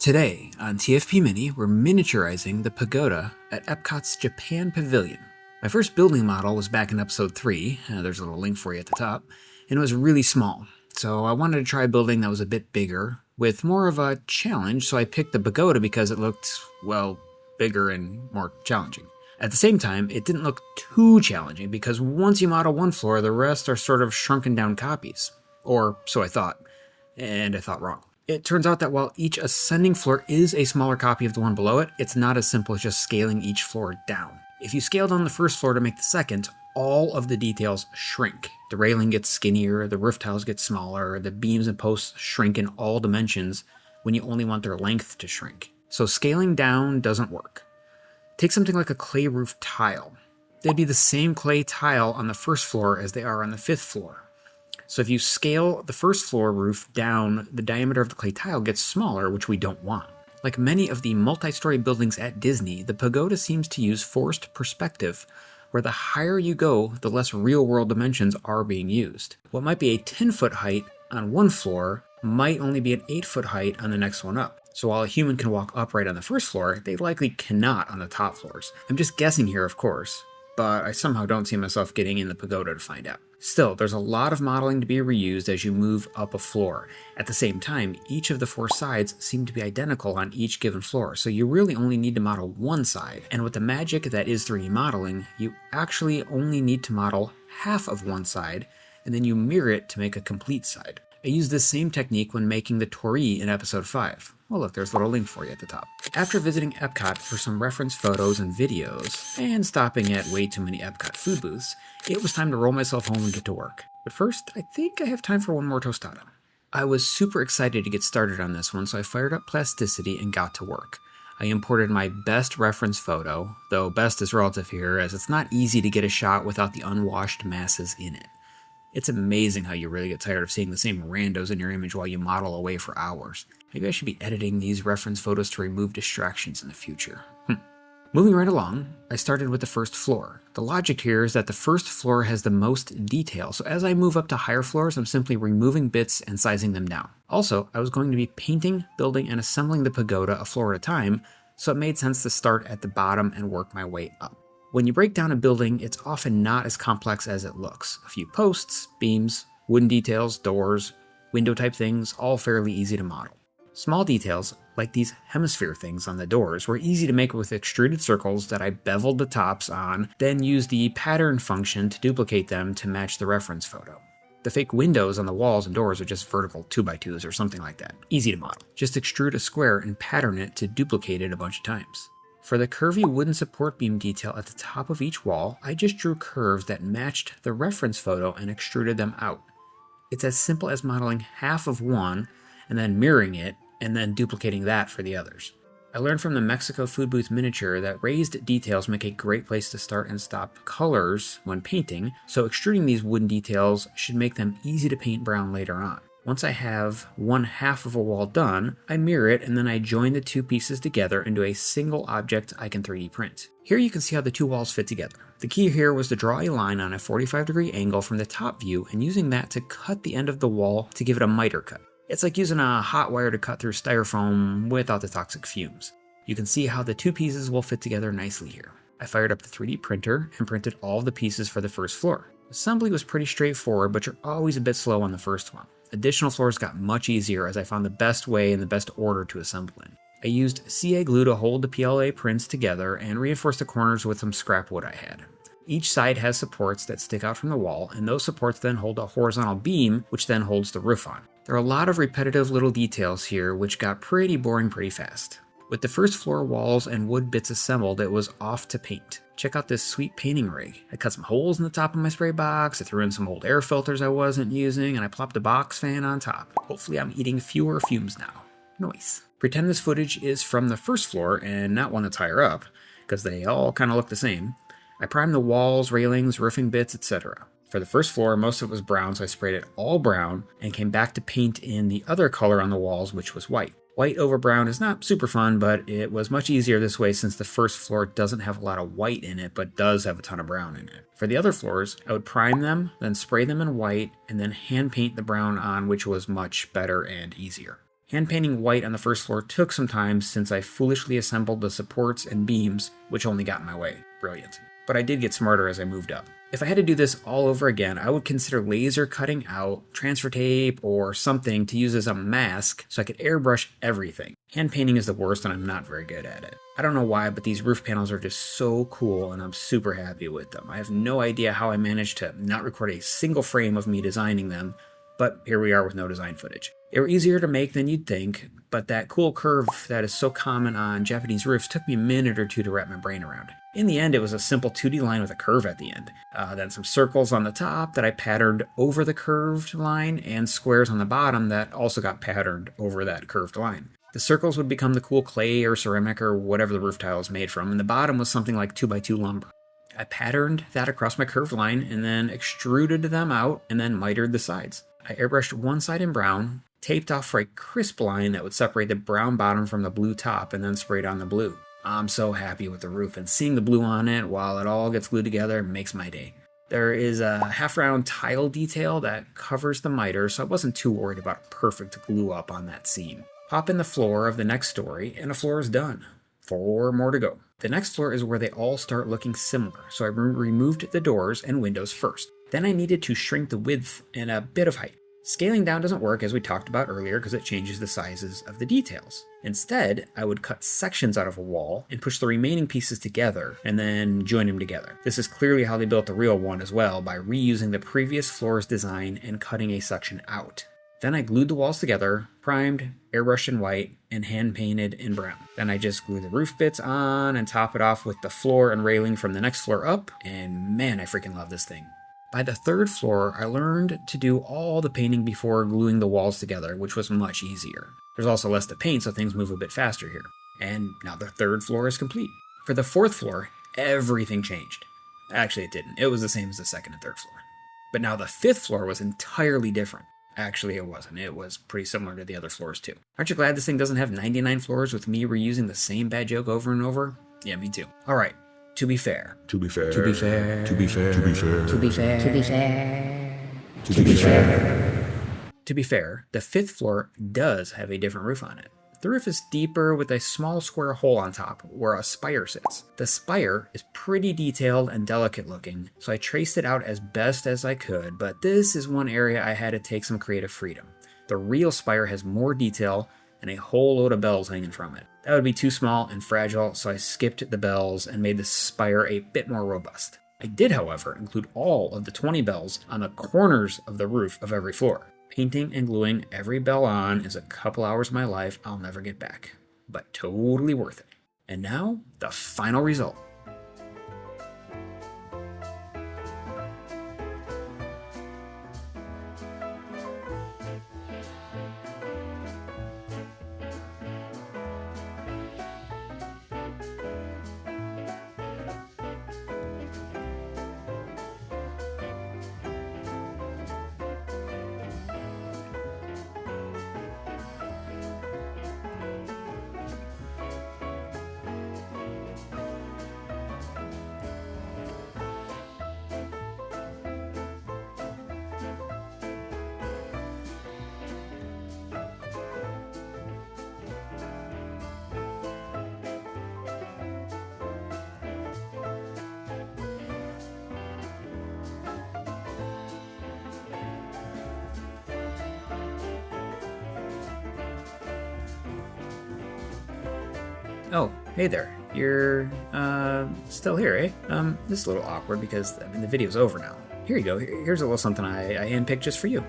Today on TFPmini, we're miniaturizing the Pagoda at EPCOT's Japan Pavilion. My first building model was back in episode 3, there's a little link for you at the top, and it was really small. So I wanted to try a building that was a bit bigger, with more of a challenge, so I picked the Pagoda because it looked, well, bigger and more challenging. At the same time, it didn't look too challenging because once you model one floor, the rest are sort of shrunken down copies. Or so I thought, and I thought wrong. It turns out that while each ascending floor is a smaller copy of the one below it, it's not as simple as just scaling each floor down. If you scale down the first floor to make the second, all of the details shrink. The railing gets skinnier, the roof tiles get smaller, the beams and posts shrink in all dimensions when you only want their length to shrink. So scaling down doesn't work. Take something like a clay roof tile. They'd be the same clay tile on the first floor as they are on the fifth floor. So if you scale the first floor roof down, the diameter of the clay tile gets smaller, which we don't want. Like many of the multi-story buildings at Disney, the Pagoda seems to use forced perspective, where the higher you go, the less real-world dimensions are being used. What might be a 10-foot height on one floor might only be an 8-foot height on the next one up. So while a human can walk upright on the first floor, they likely cannot on the top floors. I'm just guessing here, of course, but I somehow don't see myself getting in the Pagoda to find out. Still, there's a lot of modeling to be reused as you move up a floor. At the same time, each of the four sides seem to be identical on each given floor, so you really only need to model one side. And with the magic that is 3D modeling, you actually only need to model half of one side, and then you mirror it to make a complete side. I used this same technique when making the Torii in episode 5. Well, look, there's a little link for you at the top. After visiting Epcot for some reference photos and videos, and stopping at way too many Epcot food booths, it was time to roll myself home and get to work. But first, I think I have time for one more tostada. I was super excited to get started on this one, so I fired up plasticity and got to work. I imported my best reference photo, though best is relative here, as it's not easy to get a shot without the unwashed masses in it. It's amazing how you really get tired of seeing the same randos in your image while you model away for hours. Maybe I should be editing these reference photos to remove distractions in the future. Moving right along, I started with the first floor. The logic here is that the first floor has the most detail, so as I move up to higher floors, I'm simply removing bits and sizing them down. Also, I was going to be painting, building, and assembling the Pagoda a floor at a time, so it made sense to start at the bottom and work my way up. When you break down a building, it's often not as complex as it looks. A few posts, beams, wooden details, doors, window-type things, all fairly easy to model. Small details, like these hemisphere things on the doors, were easy to make with extruded circles that I beveled the tops on, then used the pattern function to duplicate them to match the reference photo. The fake windows on the walls and doors are just vertical 2x2s or something like that. Easy to model. Just extrude a square and pattern it to duplicate it a bunch of times. For the curvy wooden support beam detail at the top of each wall, I just drew curves that matched the reference photo and extruded them out. It's as simple as modeling half of one and then mirroring it and then duplicating that for the others. I learned from the Mexico food booth miniature that raised details make a great place to start and stop colors when painting, so extruding these wooden details should make them easy to paint brown later on. Once I have one half of a wall done, I mirror it and then I join the two pieces together into a single object I can 3D print. Here you can see how the two walls fit together. The key here was to draw a line on a 45-degree angle from the top view and using that to cut the end of the wall to give it a miter cut. It's like using a hot wire to cut through styrofoam without the toxic fumes. You can see how the two pieces will fit together nicely here. I fired up the 3D printer and printed all of the pieces for the first floor. Assembly was pretty straightforward, but you're always a bit slow on the first one. Additional floors got much easier as I found the best way and the best order to assemble in. I used CA glue to hold the PLA prints together and reinforce the corners with some scrap wood I had. Each side has supports that stick out from the wall, and those supports then hold a horizontal beam, which then holds the roof on. There are a lot of repetitive little details here, which got pretty boring pretty fast. With the first floor walls and wood bits assembled, it was off to paint. Check out this sweet painting rig. I cut some holes in the top of my spray box, I threw in some old air filters I wasn't using, and I plopped a box fan on top. Hopefully I'm eating fewer fumes now. Nice. Pretend this footage is from the first floor and not one that's higher up, because they all kind of look the same. I primed the walls, railings, roofing bits, etc. For the first floor, most of it was brown, so I sprayed it all brown and came back to paint in the other color on the walls, which was white. White over brown is not super fun, but it was much easier this way since the first floor doesn't have a lot of white in it, but does have a ton of brown in it. For the other floors, I would prime them, then spray them in white, and then hand paint the brown on, which was much better and easier. Hand painting white on the first floor took some time since I foolishly assembled the supports and beams, which only got in my way. Brilliant. But I did get smarter as I moved up. If I had to do this all over again, I would consider laser cutting out transfer tape or something to use as a mask so I could airbrush everything. Hand painting is the worst and I'm not very good at it. I don't know why, but these roof panels are just so cool and I'm super happy with them. I have no idea how I managed to not record a single frame of me designing them, but here we are with no design footage. They were easier to make than you'd think, but that cool curve that is so common on Japanese roofs took me a minute or two to wrap my brain around. In the end, it was a simple 2D line with a curve at the end. Then some circles on the top that I patterned over the curved line, and squares on the bottom that also got patterned over that curved line. The circles would become the cool clay or ceramic or whatever the roof tile was made from, and the bottom was something like 2x2 lumber. I patterned that across my curved line and then extruded them out and then mitered the sides. I airbrushed one side in brown, taped off for a crisp line that would separate the brown bottom from the blue top, and then sprayed on the blue. I'm so happy with the roof, and seeing the blue on it while it all gets glued together makes my day. There is a half-round tile detail that covers the miter, so I wasn't too worried about a perfect glue up on that seam. Pop in the floor of the next story, and the floor is done. 4 more to go. The next floor is where they all start looking similar, so I removed the doors and windows first. Then I needed to shrink the width and a bit of height. Scaling down doesn't work, as we talked about earlier, because it changes the sizes of the details. Instead, I would cut sections out of a wall and push the remaining pieces together and then join them together. This is clearly how they built the real one as well, by reusing the previous floor's design and cutting a section out. Then I glued the walls together, primed, airbrushed in white, and hand painted in brown. Then I just glue the roof bits on and top it off with the floor and railing from the next floor up, and man, I freaking love this thing. By the 3rd floor, I learned to do all the painting before gluing the walls together, which was much easier. There's also less to paint, so things move a bit faster here. And now the 3rd floor is complete. For the 4th floor, everything changed. Actually, it didn't. It was the same as the 2nd and 3rd floor. But now the 5th floor was entirely different. Actually, it wasn't. It was pretty similar to the other floors, too. Aren't you glad this thing doesn't have 99 floors with me reusing the same bad joke over and over? Yeah, me too. All right. To be fair. To be fair. To be fair. To be fair. To be fair. To be fair. To be fair. To be fair. To be fair, the 5th floor does have a different roof on it. The roof is deeper with a small square hole on top where a spire sits. The spire is pretty detailed and delicate looking, so I traced it out as best as I could, but this is one area I had to take some creative freedom. The real spire has more detail and a whole load of bells hanging from it. That would be too small and fragile, so I skipped the bells and made the spire a bit more robust. I did, however, include all of the 20 bells on the corners of the roof of every floor. Painting and gluing every bell on is a couple hours of my life I'll never get back, but totally worth it. And now, the final result. Oh, hey there. You're, still here, eh? This is a little awkward because, the video's over now. Here you go. Here's a little something I handpicked just for you.